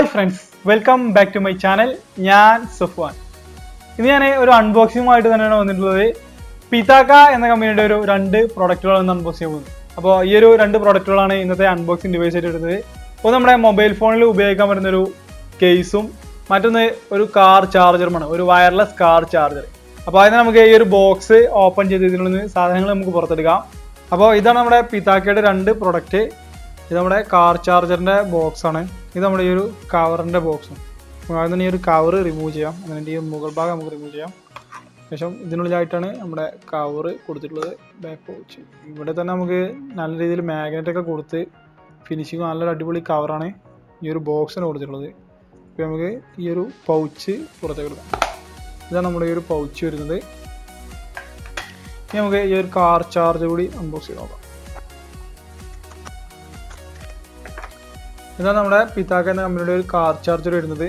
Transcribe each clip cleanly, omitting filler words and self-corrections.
Hi friends, welcome back to my channel. ഞാൻ സഫ്വാൻ. ഇന്ന് ഞാൻ ഒരു അൺബോക്സിങ്ങുമായിട്ട് തന്നെയാണ് വന്നിട്ടുള്ളത്. പിതാക്ക എന്ന കമ്പനിയുടെ ഒരു 2 പ്രൊഡക്റ്റുകളാണ് അൺബോക്സ് ചെയ്യാൻ പോകുന്നത്. അപ്പോൾ ഈ ഒരു 2 പ്രൊഡക്റ്റുകളാണ് ഇന്നത്തെ അൺബോക്സിംഗ് ഡിവൈസ് ആയിട്ട് എടുത്തത്. അപ്പോൾ നമ്മുടെ മൊബൈൽ ഫോണിൽ ഉപയോഗിക്കാൻ പറ്റുന്നൊരു കേസും മറ്റൊന്ന് ഒരു കാർ ചാർജറുമാണ്, ഒരു വയർലെസ് കാർ ചാർജർ. അപ്പോൾ അതിന് നമുക്ക് ഈ ഒരു ബോക്സ് ഓപ്പൺ ചെയ്ത് ഇതിനുള്ള സാധനങ്ങൾ നമുക്ക് പുറത്തെടുക്കാം. അപ്പോൾ ഇതാണ് നമ്മുടെ പിതാക്കയുടെ 2 പ്രൊഡക്റ്റ്. ഇത് നമ്മുടെ കാർ ചാർജറിൻ്റെ ബോക്സാണ്. ഇത് നമ്മുടെ ഈ ഒരു കവറിൻ്റെ ബോക്സും. ആദ്യം തന്നെ ഈ ഒരു കവർ റിമൂവ് ചെയ്യാം. അതിൻ്റെ ഈ മുകൾ ഭാഗം നമുക്ക് റിമൂവ് ചെയ്യാം. ശേഷം ഇതിനുള്ളിലായിട്ടാണ് നമ്മുടെ കവർ കൊടുത്തിട്ടുള്ളത്. ബാക്ക് പൗച്ച് ഇവിടെ തന്നെ നമുക്ക് നല്ല രീതിയിൽ മാഗ്നറ്റൊക്കെ കൊടുത്ത് ഫിനിഷിങ് നല്ലൊരു അടിപൊളി കവറാണ് ഈ ഒരു ബോക്സിന് കൊടുത്തിട്ടുള്ളത്. ഇപ്പോൾ നമുക്ക് ഈ ഒരു പൗച്ച് പുറത്തേക്ക് എടുക്കാം. ഇതാണ് നമ്മുടെ ഈ ഒരു പൗച്ച് വരുന്നത്. ഇനി നമുക്ക് ഈ ഒരു കാർ ചാർജർ കൂടി അൺബോക്സ് ചെയ്ത് നോക്കാം. ഇതാണ് നമ്മുടെ പിതാക്ക എന്ന കമ്പനിയുടെ ഒരു കാർ ചാർജർ വരുന്നത്.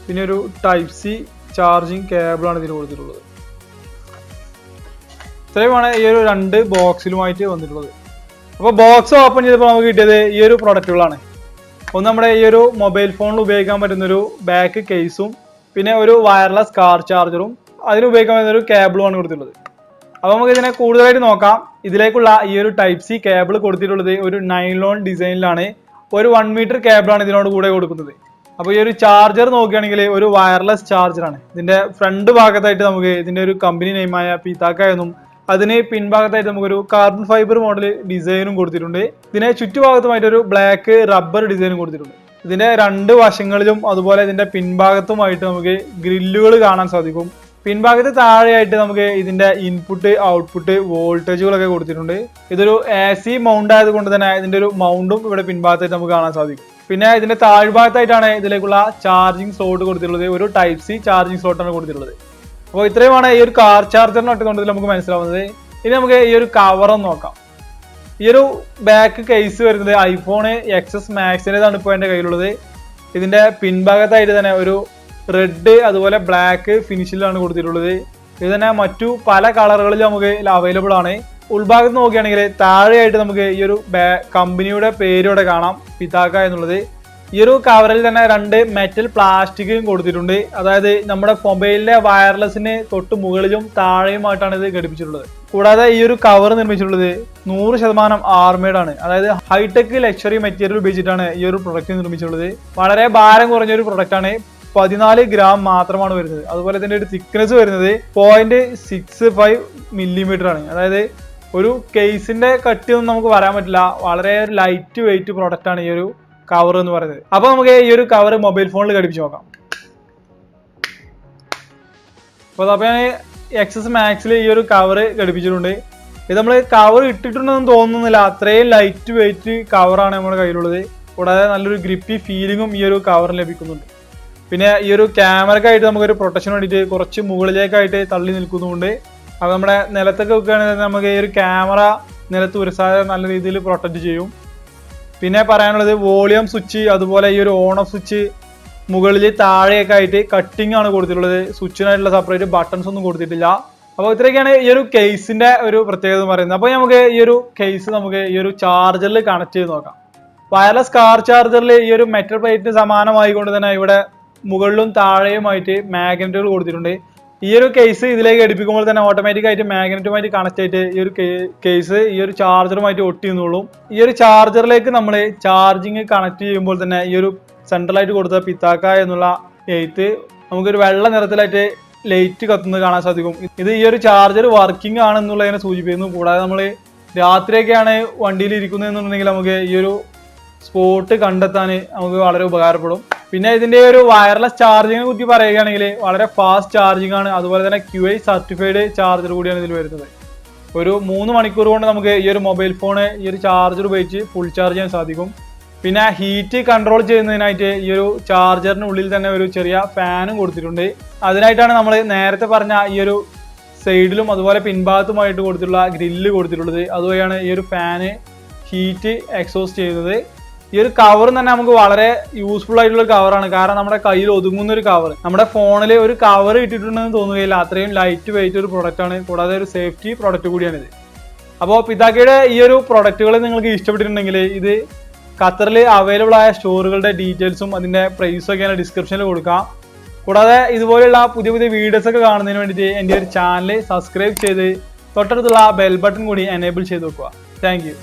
പിന്നെ ഒരു ടൈപ്പ് സി ചാർജിങ് കേബിളാണ് ഇതിന് കൊടുത്തിട്ടുള്ളത്. ഇത്രയുമാണ് ഈ ഒരു 2 ബോക്സിലുമായിട്ട് വന്നിട്ടുള്ളത്. അപ്പോൾ ബോക്സ് ഓപ്പൺ ചെയ്തപ്പോൾ നമുക്ക് കിട്ടിയത് ഈ ഒരു പ്രൊഡക്റ്റുകളാണ്. ഒന്ന് നമ്മുടെ ഈ ഒരു മൊബൈൽ ഫോണിൽ ഉപയോഗിക്കാൻ പറ്റുന്നൊരു ബാക്ക് കേസും പിന്നെ ഒരു വയർലെസ് കാർ ചാർജറും അതിന് ഉപയോഗിക്കാൻ പറ്റുന്ന ഒരു കേബിളുമാണ് കൊടുത്തിട്ടുള്ളത്. അപ്പോൾ നമുക്ക് ഇതിനെ കൂടുതലായിട്ട് നോക്കാം. ഇതിലേക്കുള്ള ഈ ഒരു ടൈപ്പ് സി കേബിൾ കൊടുത്തിട്ടുള്ളത് ഒരു നൈലോൺ ഡിസൈനിലാണ്. ഒരു 1 മീറ്റർ കേബിളാണ് ഇതിനോട് കൂടെ കൊടുക്കുന്നത്. അപ്പോൾ ഈ ഒരു ചാർജർ നോക്കുകയാണെങ്കിൽ ഒരു വയർലെസ് ചാർജറാണ്. ഇതിന്റെ ഫ്രണ്ട് ഭാഗത്തായിട്ട് നമുക്ക് ഇതിന്റെ ഒരു കമ്പനി നെയിമായ പിതാക്ക എന്നും അതിന് പിൻഭാഗത്തായിട്ട് നമുക്കൊരു കാർബൺ ഫൈബർ മോഡൽ ഡിസൈനും കൊടുത്തിട്ടുണ്ട്. ഇതിനെ ചുറ്റുഭാഗത്തുമായിട്ട് ഒരു ബ്ലാക്ക് റബ്ബർ ഡിസൈനും കൊടുത്തിട്ടുണ്ട്. ഇതിന്റെ 2 വശങ്ങളിലും അതുപോലെ ഇതിന്റെ പിൻഭാഗത്തുമായിട്ട് നമുക്ക് ഗ്രില്ലുകൾ കാണാൻ സാധിക്കും. പിൻഭാഗത്ത് താഴെയായിട്ട് നമുക്ക് ഇതിന്റെ ഇൻപുട്ട് ഔട്ട്പുട്ട് വോൾട്ടേജുകളൊക്കെ കൊടുത്തിട്ടുണ്ട്. ഇതൊരു AC മൗണ്ട് ആയതുകൊണ്ട് തന്നെ ഇതിന്റെ ഒരു മൗണ്ടും ഇവിടെ പിൻഭാഗത്തായിട്ട് നമുക്ക് കാണാൻ സാധിക്കും. പിന്നെ ഇതിന്റെ താഴ്ഭാഗത്തായിട്ടാണ് ഇതിലേക്കുള്ള ചാർജിങ് സ്ലോട്ട് കൊടുത്തിട്ടുള്ളത്. ഒരു ടൈപ്പ് സി ചാർജിങ് സ്ലോട്ടാണ് കൊടുത്തിട്ടുള്ളത്. അപ്പോൾ ഇത്രയുമാണ് ഈ ഒരു കാർ ചാർജറിനൊക്കെ കൊണ്ടതിൽ നമുക്ക് മനസ്സിലാവുന്നത്. ഇനി നമുക്ക് ഈ ഒരു കവറൊന്ന് നോക്കാം. ഈ ഒരു ബാക്ക് കേസ് വരുന്നത് iPhone XS Maxൻ്റെതാണ് ഇപ്പോൾ എൻ്റെ കയ്യിലുള്ളത്. ഇതിന്റെ പിൻഭാഗത്തായിട്ട് തന്നെ ഒരു റെഡ് അതുപോലെ ബ്ലാക്ക് ഫിനിഷിലാണ് കൊടുത്തിട്ടുള്ളത്. ഇത് തന്നെ മറ്റു പല കളറുകളിൽ നമുക്ക് അവൈലബിൾ ആണ്. ഉൾഭാഗത്ത് നോക്കുകയാണെങ്കിൽ താഴെയായിട്ട് നമുക്ക് ഈ ഒരു കമ്പനിയുടെ പേരോടെ കാണാം, പിതാക്ക എന്നുള്ളത്. ഈ ഒരു കവറിൽ തന്നെ 2 മെറ്റൽ പ്ലാസ്റ്റിക്കും കൊടുത്തിട്ടുണ്ട്. അതായത് നമ്മുടെ മൊബൈലിലെ വയർലെസ്സിന് തൊട്ട് മുകളിലും താഴെയുമായിട്ടാണ് ഇത് ഘടിപ്പിച്ചിട്ടുള്ളത്. കൂടാതെ ഈ ഒരു കവർ നിർമ്മിച്ചിട്ടുള്ളത് 100% ആർമേഡ് ആണ്. അതായത് ഹൈടെക് ലക്ഷറി മെറ്റീരിയൽ ഉപയോഗിച്ചിട്ടാണ് ഈ ഒരു പ്രൊഡക്റ്റ് നിർമ്മിച്ചിട്ടുള്ളത്. വളരെ ഭാരം കുറഞ്ഞ ഒരു പ്രൊഡക്റ്റ് ആണ്. 14 ഗ്രാം മാത്രമാണ് വരുന്നത്. അതുപോലെ തന്നെ ഒരു തിക്നെസ് വരുന്നത് 0.65 മില്ലിമീറ്റർ ആണ്. അതായത് ഒരു കേസിന്റെ കട്ടിയൊന്നും നമുക്ക് പറയാൻ പറ്റില്ല. വളരെ ലൈറ്റ് വെയിറ്റ് പ്രൊഡക്റ്റ് ആണ് ഈ ഒരു കവർ എന്ന് പറയുന്നത്. അപ്പൊ നമുക്ക് ഈ ഒരു കവർ മൊബൈൽ ഫോണിൽ ഘടിപ്പിച്ച് നോക്കാം. അപ്പോൾ ഞാൻ XS Maxൽ ഈ ഒരു കവർ ഘടിപ്പിച്ചിട്ടുണ്ട്. ഇത് നമ്മൾ കവർ ഇട്ടിട്ടുണ്ടെന്ന് തോന്നുന്നില്ല, അത്രയും ലൈറ്റ് വെയിറ്റ് കവറാണ് നമ്മുടെ കയ്യിലുള്ളത്. കൂടാതെ നല്ലൊരു ഗ്രിപ്പി ഫീലിങ്ങും ഈ ഒരു കവറിന് ലഭിക്കുന്നുണ്ട്. പിന്നെ ഈ ഒരു ക്യാമറക്കായിട്ട് നമുക്കൊരു പ്രൊട്ടക്ഷൻ വേണ്ടിയിട്ട് കുറച്ച് മുകളിലേക്കായിട്ട് തള്ളി നിൽക്കുന്നുണ്ട്. അത് നമ്മുടെ നിലത്തൊക്കെ വെക്കുകയാണെങ്കിൽ നമുക്ക് ഈ ഒരു ക്യാമറ നിലത്ത് ഉരസാതെ നല്ല രീതിയിൽ പ്രൊട്ടക്റ്റ് ചെയ്യും. പിന്നെ പറയാനുള്ളത് വോളിയം സ്വിച്ച് അതുപോലെ ഈ ഒരു ഓൺ ഓഫ് സ്വിച്ച് മുകളിൽ താഴെയൊക്കെ ആയിട്ട് കട്ടിംഗ് ആണ് കൊടുത്തിട്ടുള്ളത്. സ്വിച്ചിനായിട്ടുള്ള സെപ്പറേറ്റ് ബട്ടൺസ് ഒന്നും കൊടുത്തിട്ടില്ല. അപ്പോൾ ഇത്രയൊക്കെയാണ് ഈ ഒരു കേസിന്റെ ഒരു പ്രത്യേകത എന്ന് പറയുന്നത്. അപ്പോൾ നമുക്ക് ഈ ഒരു കേസ് നമുക്ക് ഈ ഒരു ചാർജറിൽ കണക്ട് ചെയ്ത് നോക്കാം. വയർലെസ് കാർ ചാർജറിൽ ഈ ഒരു മെറ്റൽ പ്ലേറ്റിന് സമാനമായിക്കൊണ്ട് തന്നെ ഇവിടെ മുകളിലും താഴെയുമായിട്ട് മാഗ്നറ്റുകൾ കൊടുത്തിട്ടുണ്ട്. ഈ ഒരു കേസ് ഇതിലേക്ക് ഘടിപ്പിക്കുമ്പോൾ തന്നെ ഓട്ടോമാറ്റിക് ആയിട്ട് മാഗ്നറ്റുമായിട്ട് കണക്ട് ആയിട്ട് ഈ ഒരു കേസ് ഈ ഒരു ചാർജറുമായിട്ട് ഒട്ടി നിന്നോളും. ഈ ഒരു ചാർജറിലേക്ക് നമ്മൾ ചാർജിങ് കണക്ട് ചെയ്യുമ്പോൾ തന്നെ ഈ ഒരു സെൻട്രലായിട്ട് കൊടുത്ത പിതാക്ക എന്നുള്ള എഴുത്ത് നമുക്കൊരു വെള്ള നിറത്തിലായിട്ട് ലൈറ്റ് കത്തുന്നത് കാണാൻ സാധിക്കും. ഇത് ഈ ഒരു ചാർജർ വർക്കിംഗ് ആണെന്നുള്ളതിനെ സൂചിപ്പിക്കുന്നു. കൂടാതെ നമ്മൾ രാത്രിയൊക്കെയാണ് വണ്ടിയിൽ ഇരിക്കുന്നതെന്നുണ്ടെങ്കിൽ നമുക്ക് ഈ ഒരു സ്പോട്ട് കണ്ടെത്താൻ നമുക്ക് വളരെ ഉപകാരപ്പെടും. പിന്നെ ഇതിന്റെ ഒരു വയർലെസ് ചാർജിങ്ങിനെ കുറിച്ച് പറയുകയാണെങ്കിൽ വളരെ ഫാസ്റ്റ് ചാർജിങ് ആണ്. അതുപോലെ തന്നെ QI സർട്ടിഫൈഡ് ചാർജർ കൂടിയാണ് ഇതിൽ വരുന്നത്. ഒരു 3 മണിക്കൂർ കൊണ്ട് നമുക്ക് ഈ ഒരു മൊബൈൽ ഫോണ് ഈ ഒരു ചാർജർ ഉപയോഗിച്ച് ഫുൾ ചാർജ് ചെയ്യാൻ സാധിക്കും. പിന്നെ ഹീറ്റ് കൺട്രോൾ ചെയ്യുന്നതിനായിട്ട് ഈ ഒരു ചാർജറിനുള്ളിൽ തന്നെ ഒരു ചെറിയ ഫാനും കൊടുത്തിട്ടുണ്ട്. അതിനായിട്ടാണ് നമ്മൾ നേരത്തെ പറഞ്ഞ ഈ ഒരു സൈഡിലും അതുപോലെ പിൻഭാഗത്തുമായിട്ട് കൊടുത്തിട്ടുള്ള ഗ്രില്ല് കൊടുത്തിട്ടുള്ളത്. അതുവഴിയാണ് ഈ ഒരു ഫാന് ഹീറ്റ് എക്സോസ്റ്റ് ചെയ്യുന്നത്. ഈ ഒരു കവർ തന്നെ നമുക്ക് വളരെ യൂസ്ഫുൾ ആയിട്ടുള്ള കവറാണ്. കാരണം നമ്മുടെ കയ്യിൽ ഒതുങ്ങുന്ന ഒരു കവർ, നമ്മുടെ ഫോണിൽ ഒരു കവർ ഇട്ടിട്ടുണ്ടെന്ന് തോന്നുകയില്ല. അത്രയും ലൈറ്റ് വെയിറ്റ് ഒരു പ്രൊഡക്റ്റ് ആണ്. കൂടാതെ ഒരു സേഫ്റ്റി പ്രൊഡക്റ്റ് കൂടിയാണിത്. അപ്പോൾ പിതാക്കയുടെ ഈ ഒരു പ്രൊഡക്റ്റുകൾ നിങ്ങൾക്ക് ഇഷ്ടപ്പെട്ടിട്ടുണ്ടെങ്കിൽ ഇത് ഖത്തറിൽ അവൈലബിൾ ആയ സ്റ്റോറുകളുടെ ഡീറ്റെയിൽസും അതിൻ്റെ പ്രൈസും ഒക്കെയാണ് ഡിസ്ക്രിപ്ഷനിൽ കൊടുക്കാം. കൂടാതെ ഇതുപോലെയുള്ള പുതിയ പുതിയ വീഡിയോസ് ഒക്കെ കാണുന്നതിന് വേണ്ടിയിട്ട് എൻ്റെ ഒരു ചാനൽ സബ്സ്ക്രൈബ് ചെയ്ത് തൊട്ടടുത്തുള്ള ബെൽ ബട്ടൺ കൂടി എനേബിൾ ചെയ്ത് വെക്കുക. Thank you.